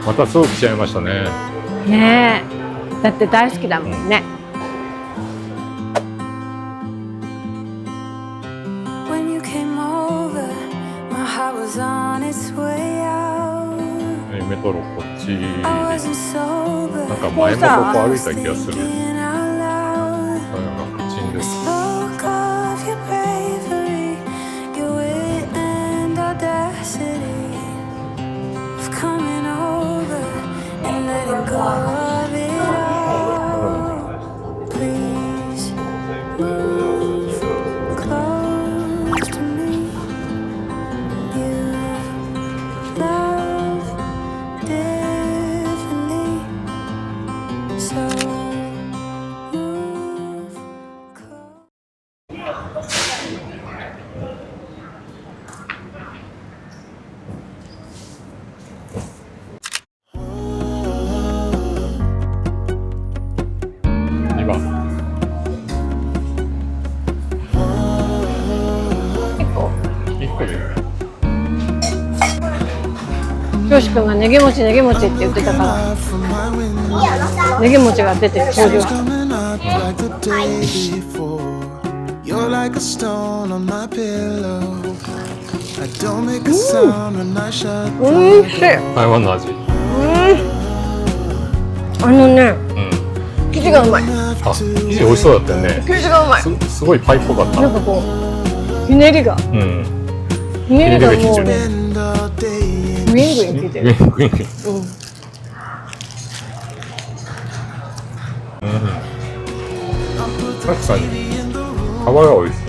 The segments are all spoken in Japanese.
またすぐ来ちゃいましたね。ねえ、だって大好きだもんね。メトロこっち。なんか前もここ歩いた気がする。楽ちんです。よし君がネギ餅って言ってたから、ネギ餅が出て登場した。おいしい。台湾の味。生地がうまい。あ、生地美味しそうだったよね。生地がうまい。すごいパイっぽかった。なんかこうひねりが。ひねりがもうね。ウィングイン効いてる。確かに皮が美味しい。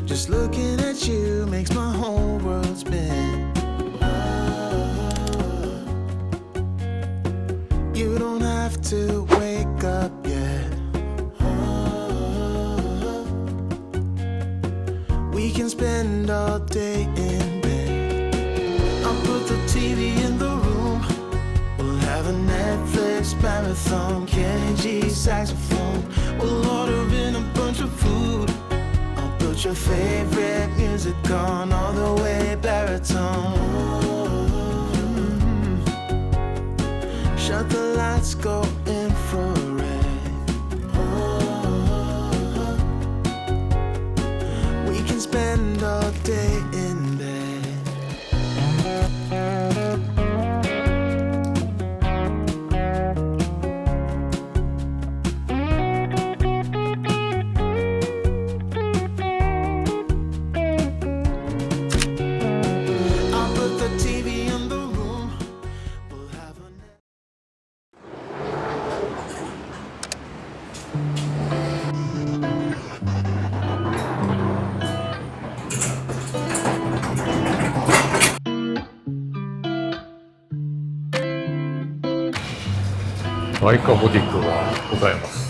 Just looking at you makes my whole world spin. You don't have to wake up yet. We can spend all day in bed. I'll put the TV in the room. We'll have a Netflix marathon. Kenny G saxophone. We'll order in a bunch of food. Put your favorite music on all the way baritone. Shut the lights, go infrared. We can spend all day in bed.ワイカボディックがございます。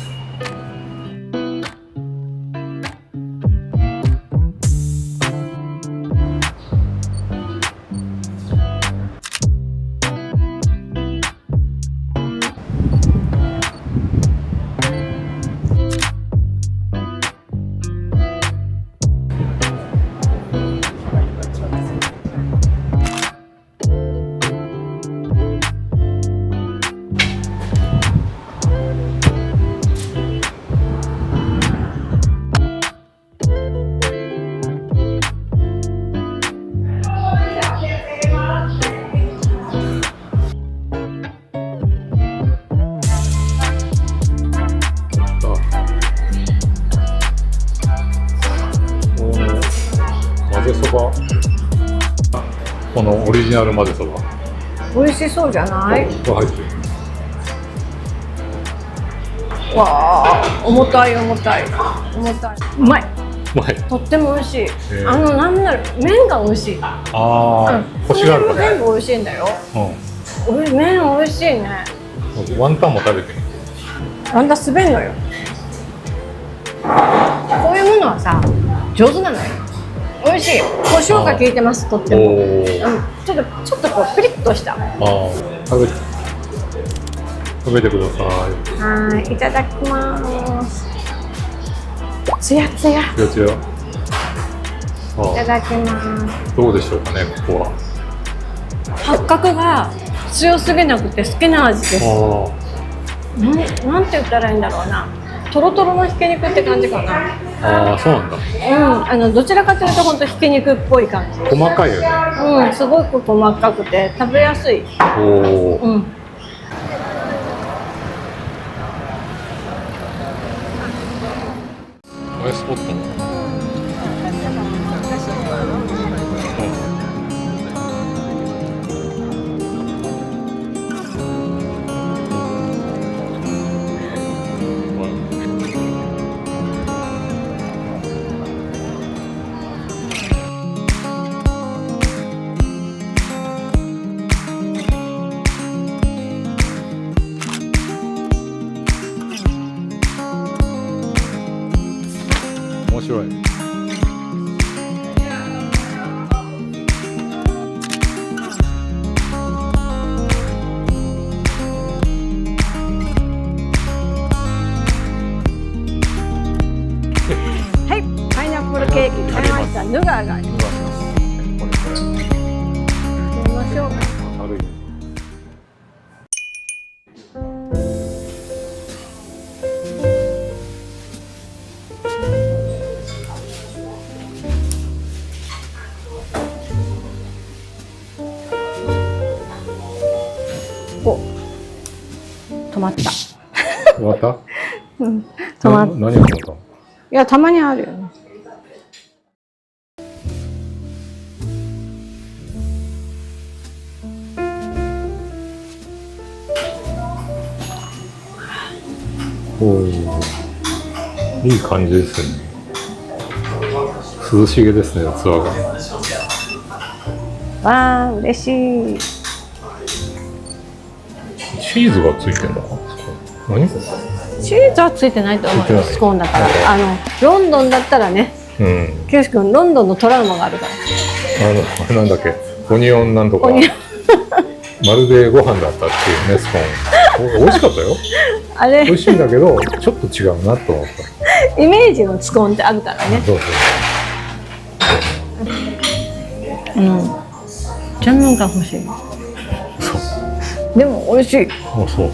このオリジナル混ぜそば美味しそうじゃない？入ってる。わあ、重たい重たい重たい。うまい。うまい。とっても美味しい。ーなんだろう、麺が美味しい。ああ、コシがあるからね。全部美味しいんだよ。う麺美味しいね。ん。ワンタンも食べてみ。あんた滑んのよ。こういうものはさ、上手なのよ。美味しい。胡椒が効いてます。とっても。おーちょっとこうピリッとした。ああ、食べてくださはい、いただきます。つやつや。い。いや違う。いただきます。どうでしょうかね、ここは。八角が強すぎなくて好きな味です。なんて言ったらいいんだろうな。トロトロのひき肉って感じかな。ああ、そうなんだ。どちらかというと本当ひき肉っぽい感じ。細かいよね。すごく細かくて食べやすい。おお。映えスポット。面白い。はい、パイナップルケーキ買いました。ヌガーが。飲みましょう。軽いね。お、止まった。終わった？止まっ何が止まったの？いや、たまにあるよね。おお、いい感じですね。涼しげですね、器が。わあ、嬉しい。チーズがついてんだ。何こチーズはついてないと思うよ。スコーンだから。ロンドンだったらね。れ？うん。清君、ロンドンのトラウマがあるから。あれなんだっけ、オニオンなんとか。まるでご飯だったっていうね、スコーン。美味しかったよ。あれ美味しいんだけど、ちょっと違うなと思った。イメージのスコーンってあるからね。そうそう。ジャムが欲しい。そう。でも美味しい。あ、そう。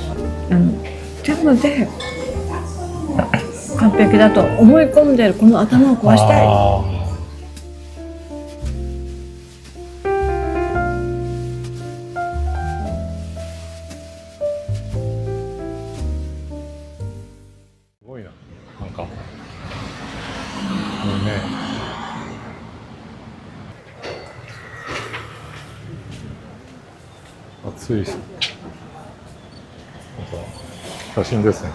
ジャムで完璧だと思い込んでるこの頭を壊したい。すごいな、なんか。いいね。暑いし。なんか写真ですね。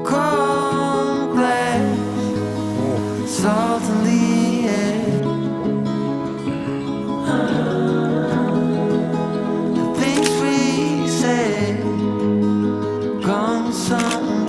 Calm glass, salt in the air. The things we said, gone somewhere.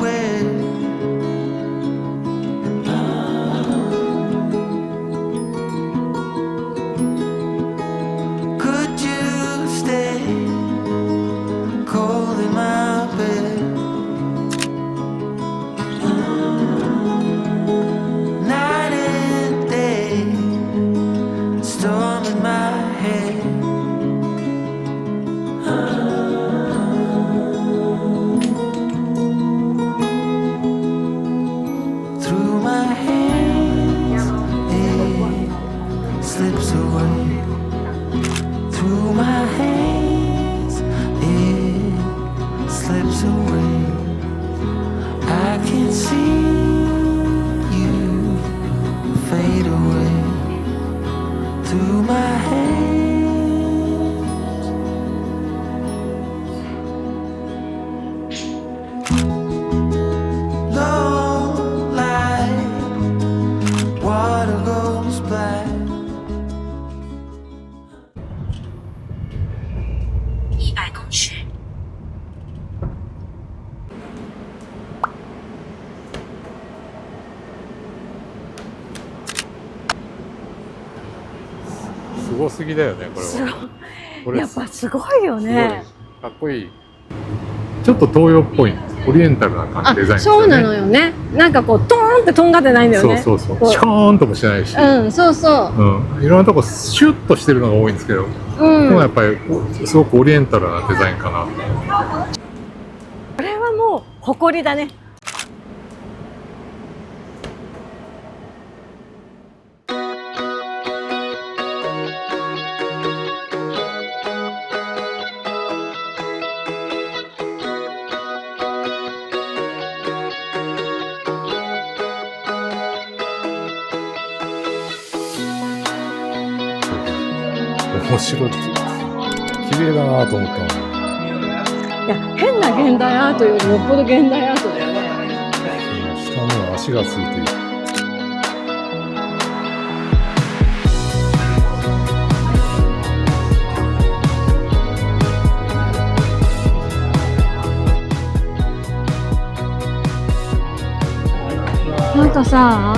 ごすぎだよねこれすごいは。これやっぱすごいよすごいね。かっこいい。ちょっと東洋っぽいオリエンタルな感あじデザインですよね。そうなのよね。なんかこうトーンってとんがってないんだよね。そうそうそう。こシャーンともしないし、うんそうそいろんなとこシュッとしてるのが多いんですけど、う。でもやっぱりすごくオリエンタルなデザインかな。これはもう誇りだね。面白い。綺麗だなと思ったの。いや変な現代アートよりよっぽど現代アートだよね。下には足がついている。なんかさ、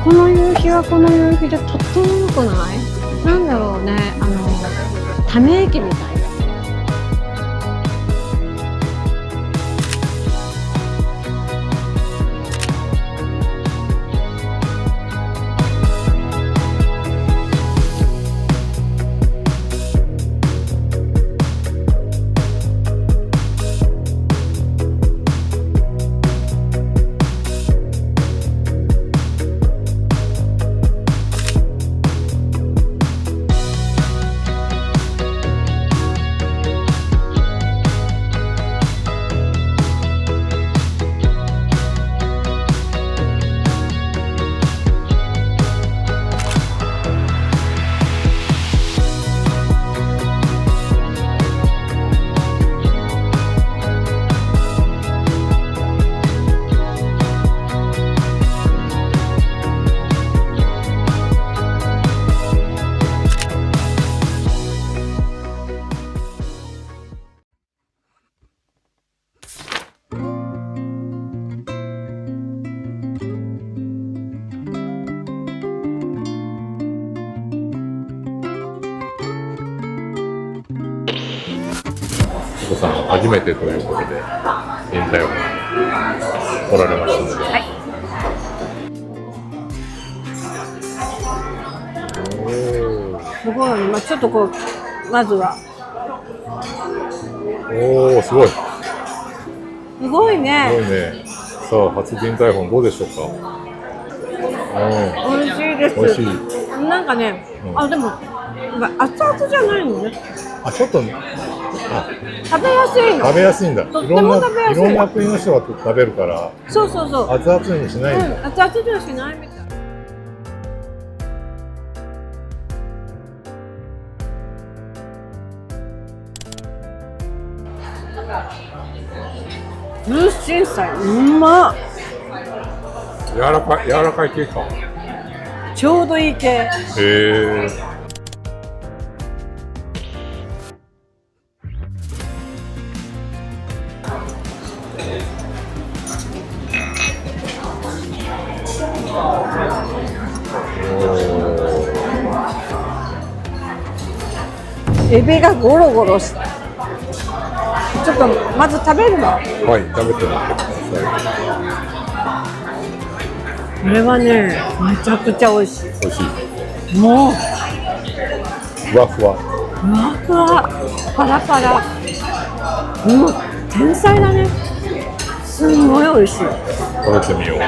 この夕日はこの夕日でとっても良くない？なんだろうね、ため息みたいな。お子さん初めてということで現代を来られましたので、はい。すごい、まあ、ちょっとこうまずはおおすごいすすごいね。ごいね。さあ初人体本どうでしょうか。美味しいです。美味しい。なんかね、あでもなんか熱々じゃないのね。あちょっと食べやすいの。食べやすいんだ。いとっても食べやすい。ろんな国の人が食べるからそうそうそう。熱々にしないんだ。熱々じゃしないみたい。空心菜うまっ。柔らかい系か。ちょうどいい系。へえ。エビがゴロゴロして。ちょっとまず食べるの。はい食べてみてください。これはねめちゃくちゃ美味しい。美味しい。もうふわふわ。ふわふわパラパラ。天才だね。すんごい美味しい。食べてみよう。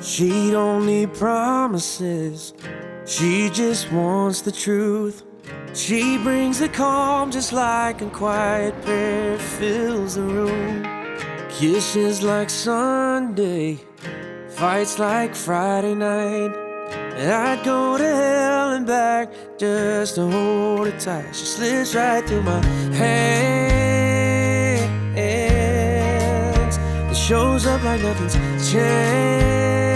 She don't need promises, she just wants the truth. She brings the calm just like a quiet prayer fills the room. Kisses like Sunday, fights like Friday night. And I'd go to hell and back just to hold her tight. She slips right through my hands. It shows up like nothing's changed.